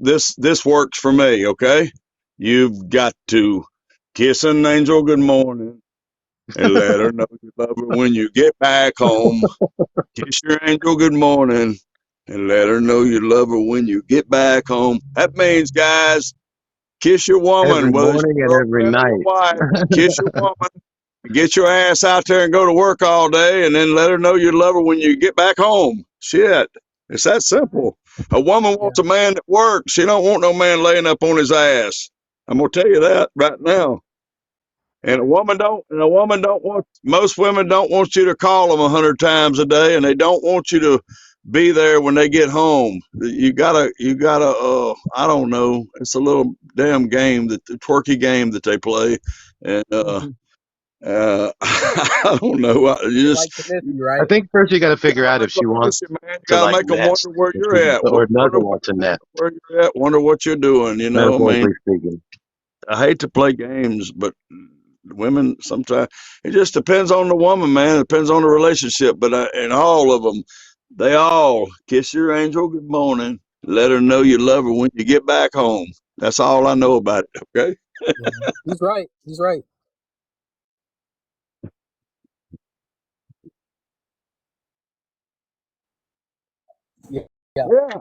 this works for me. Okay, you've got to kiss an angel good morning and let her know you love her when you get back home. Kiss your angel good morning and let her know you love her when you get back home. That means, guys, kiss your woman, Every whether it's morning and your every girlfriend or your night. wife. Kiss your woman. Get your ass out there and go to work all day, and then let her know you love her when you get back home. Shit, it's that simple. A woman Yeah. wants a man that works. She don't want no man laying up on his ass. I'm gonna tell you that right now. And a woman don't want. Most women don't want you to call them 100 times a day, and they don't want you to be there when they get home. You gotta. I don't know. It's a little damn game that the twerky game that they play, and Mhm. I don't know. They like to miss you, I right? think first you got to You figure gotta out make if them she miss wants you, man. You to gotta like make them nest, wonder where if you're she, at. or Wonder doesn't want to nest, where you're at. Wonder what you're doing. You know, I mean, metaphorically speaking. I hate to play games, but women sometimes it just depends on the woman, man. It depends on the relationship. But in all of them, they all kiss your angel good morning. Let her know you love her when you get back home. That's all I know about it. Okay. Yeah. He's right. He's right. Yeah. Yeah. Yeah.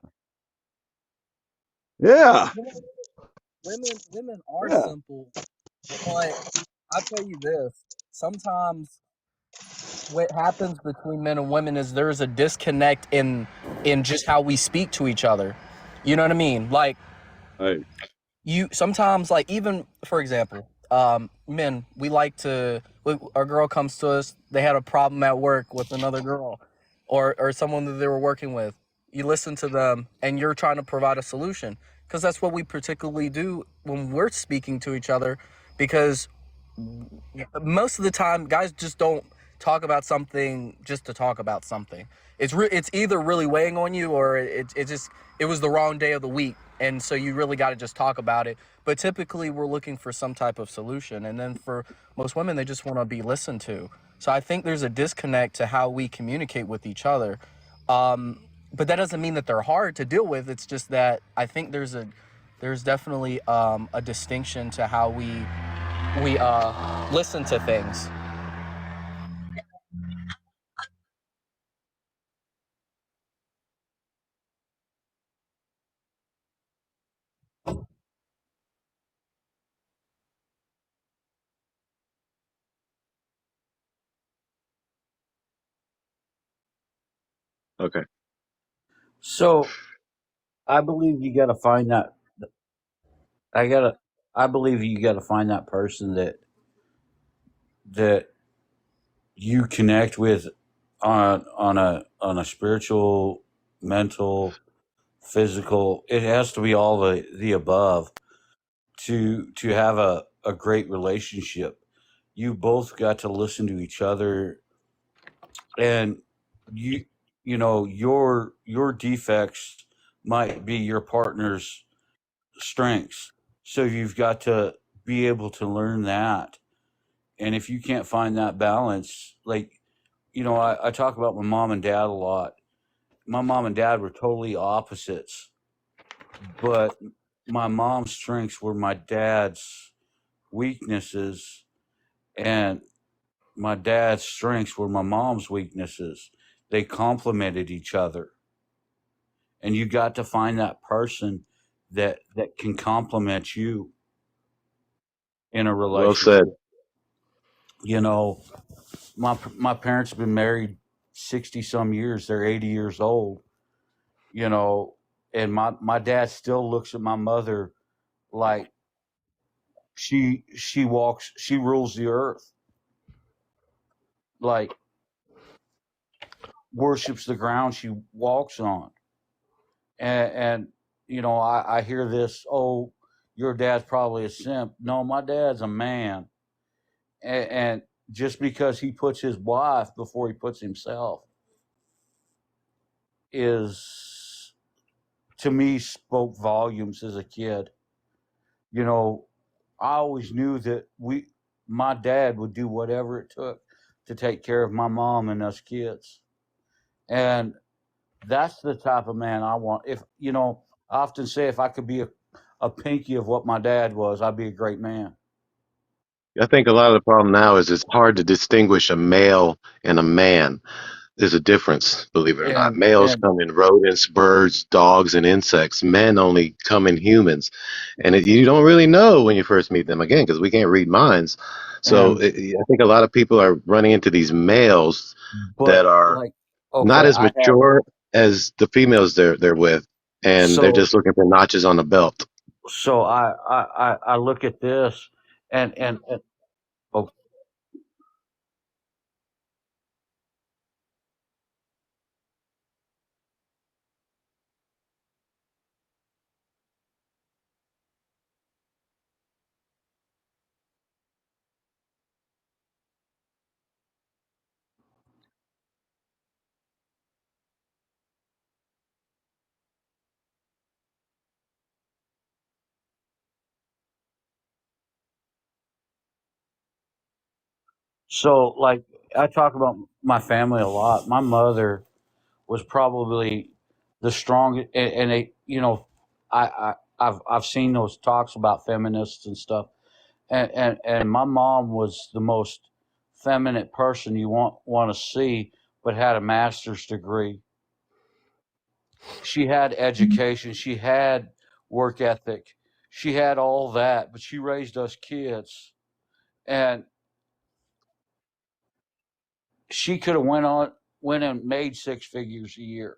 Yeah. You know, women are Yeah. simple, but I'll tell you this. Sometimes what happens between men and women is there's a disconnect in just how we speak to each other. You know what I mean? Like Hey. you sometimes, like, even for example, men, we like to, a girl comes to us, they had a problem at work with another girl or someone that they were working with. You listen to them and you're trying to provide a solution, because that's what we particularly do when we're speaking to each other, because most of the time guys just don't talk about something just to talk about something. It's either really weighing on you, or it just, it was the wrong day of the week, and so you really got to just talk about it. But typically we're looking for some type of solution, and then for most women, they just want to be listened to. So I think there's a disconnect to how we communicate with each other. But that doesn't mean that they're hard to deal with. It's just that I think there's definitely a distinction to how we listen to things. Okay. So I believe you got to find that. I gotta. I believe you got to find that person that you connect with on a spiritual, mental, physical. It has to be all the above to have a great relationship. You both got to listen to each other, and you you know your defects might be your partner's strengths. So you've got to be able to learn that. And if you can't find that balance, like, I talk about my mom and dad a lot. My mom and dad were totally opposites, but my mom's strengths were my dad's weaknesses, and my dad's strengths were my mom's weaknesses. They complemented each other. And you got to find that person that can complement you in a Well said. relationship. You know, my parents have been married 60 some years. They're 80 years old, you know, and my dad still looks at my mother like she rules the earth, like worships the ground she walks on. And I hear this, oh, your dad's probably a simp. No, my dad's a man. And just because he puts his wife before he puts himself is, to me, spoke volumes as a kid. You know, I always knew that my dad would do whatever it took to take care of my mom and us kids. And that's the type of man I want. If, I often say if I could be a pinky of what my dad was, I'd be a great man. I think a lot of the problem now is it's hard to distinguish a male and a man. There's a difference, believe it or not. Males And come in rodents, birds, dogs, and insects. Men only come in humans. And you don't really know when you first meet them, again, because we can't read minds. So and I think a lot of people are running into these males that but are like not okay, as I have mature as the females they're with, and they're so just looking for notches on the belt. so I look at this and oh, so like I talk about my family a lot. My mother was probably the strongest, and they, I've seen those talks about feminists and stuff, and my mom was the most feminine person you want to see, but had a master's degree. She had education, she had work ethic, she had all that, but she raised us kids, and she could have went and made six figures a year,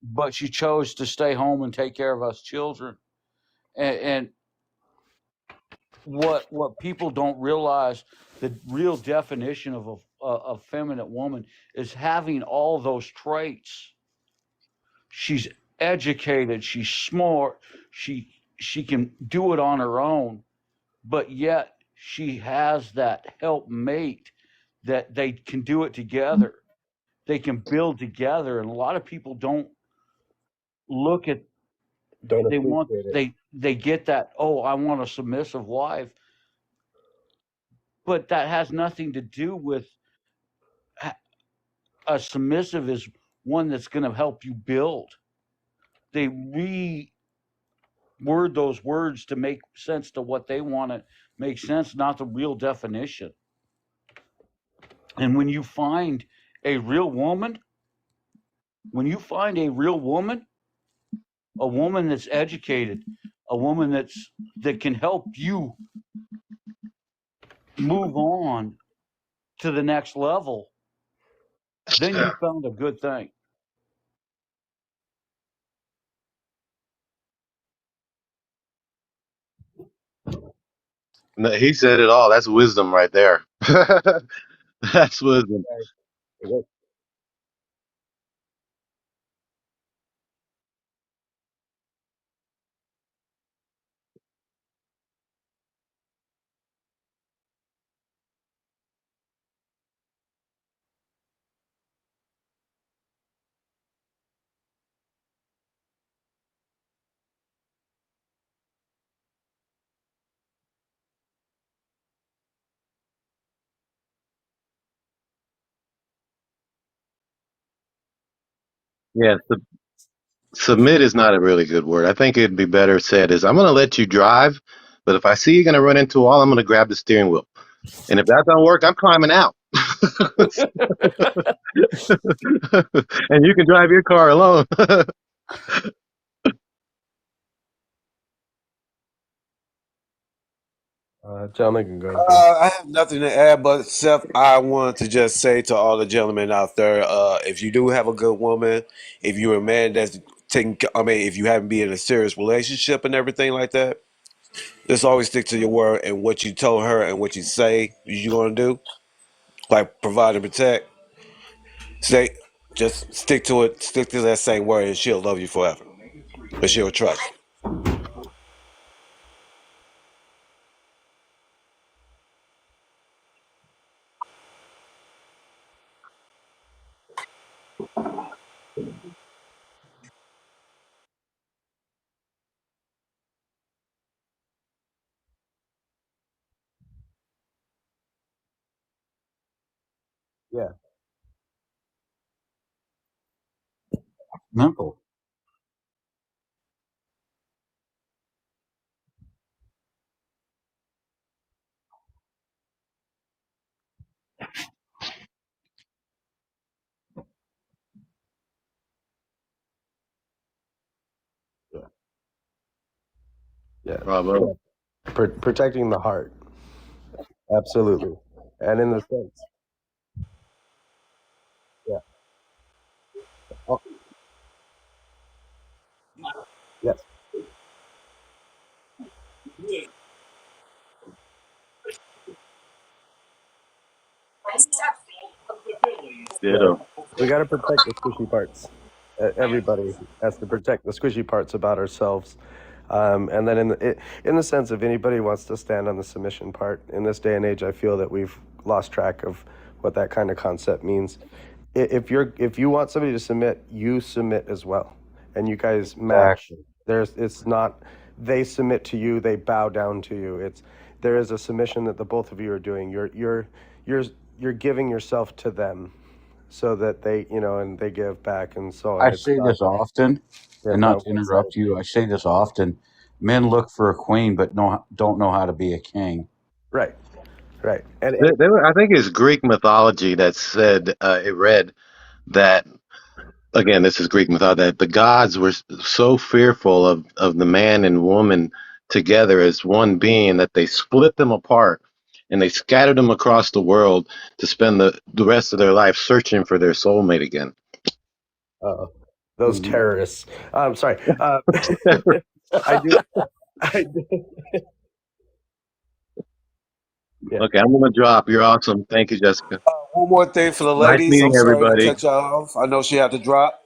but she chose to stay home and take care of us children. And what people don't realize, the real definition of a feminine woman is having all those traits. She's educated, she's smart, she can do it on her own, but yet she has that helpmate that they can do it together. They can build together, and a lot of people don't look at, Don't they want, appreciate it. they get that, oh, I want a submissive wife, but that has nothing to do with, a submissive is one that's going to help you build. They reword those words to make sense to what they want to make sense, not the real definition. And when you find a real woman, when you find a woman that's educated, a woman that can help you move on to the next level, then you found a good thing. No, he said it all. That's wisdom right there. That's wisdom. Yeah, submit is not a really good word. I think it'd be better said is I'm going to let you drive, but if I see you're going to run into a wall, I'm going to grab the steering wheel. And if that don't work, I'm climbing out. And you can drive your car alone. Gentlemen can go too. I have nothing to add, but Seth, I want to just say to all the gentlemen out there, if you do have a good woman, if you're a man that's taking, I mean, if you haven't been in a serious relationship and everything like that, just always stick to your word and what you told her and what you say you're gonna do, like provide and protect. Say, just stick to it, stick to that same word, and she'll love you forever, and she'll trust you. Yeah, mental. Yeah, Bravo. protecting the heart, absolutely, and in the sense, yeah, oh, yes, right. Ditto. We got to protect the squishy parts. Everybody has to protect the squishy parts about ourselves. And then in the sense of anybody wants to stand on the submission part, in this day and age, I feel that we've lost track of what that kind of concept means. If you want somebody to submit, you submit as well, and you guys match. Exactly. It's not they submit to you, they bow down to you. There is a submission that the both of you are doing. You're you're giving yourself to them, so that they and they give back and so on. I say this often, and It's not not to one sided. interrupt you, I say this often. Men look for a queen, but don't know how to be a king. Right, right, I think it's Greek mythology that said it read that again. This is Greek mythology that the gods were so fearful of the man and woman together as one being that they split them apart and they scattered them across the world to spend the rest of their life searching for their soulmate again. uh, those Mhm. terrorists. I'm sorry. I do. I do. Yeah. Okay, I'm gonna drop. You're awesome. Thank you, Jessica. One more thing for the Nice ladies. I'm meeting sorry to everybody. cut y'all off. I know she had to drop.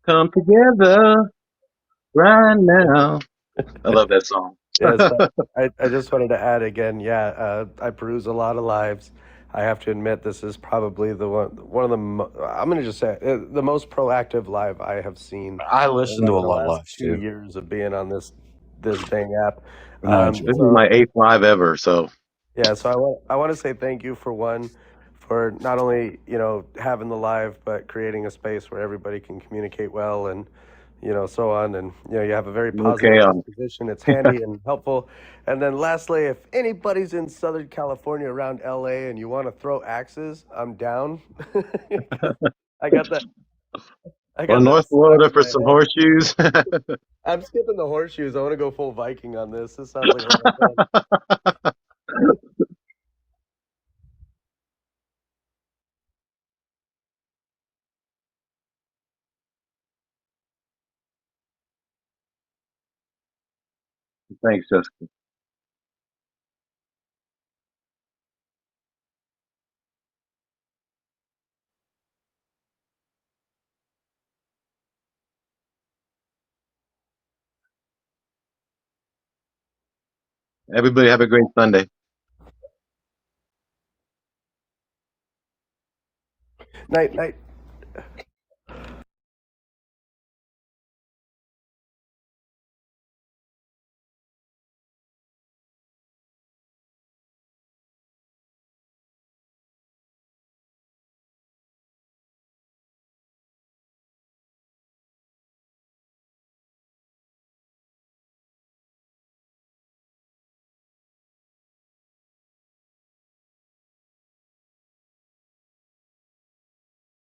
Come together right now. I love that song. Yes. I just wanted to add again. Yeah. I peruse a lot of lives. I have to admit, this is probably the one of the. I'm going to just say the most proactive live I have seen I in listen to like a the lot of last lives two too, years of being on this dang app. and I enjoy This it. is So my eighth live ever, so yeah, so I want to say thank you for one, for not only having the live, but creating a space where everybody can communicate well and so on, and you have a very okay. positive disposition. It's handy and helpful. And then lastly, if anybody's in Southern California around LA and you want to throw axes, I'm down. 'Cause I got that I Or got that North stuck Florida in for my some head. horseshoes. I'm skipping the horseshoes. I want to go full Viking on this. This sounds like a lot of fun. Thanks, Jessica. Everybody have a great Sunday. Night, night.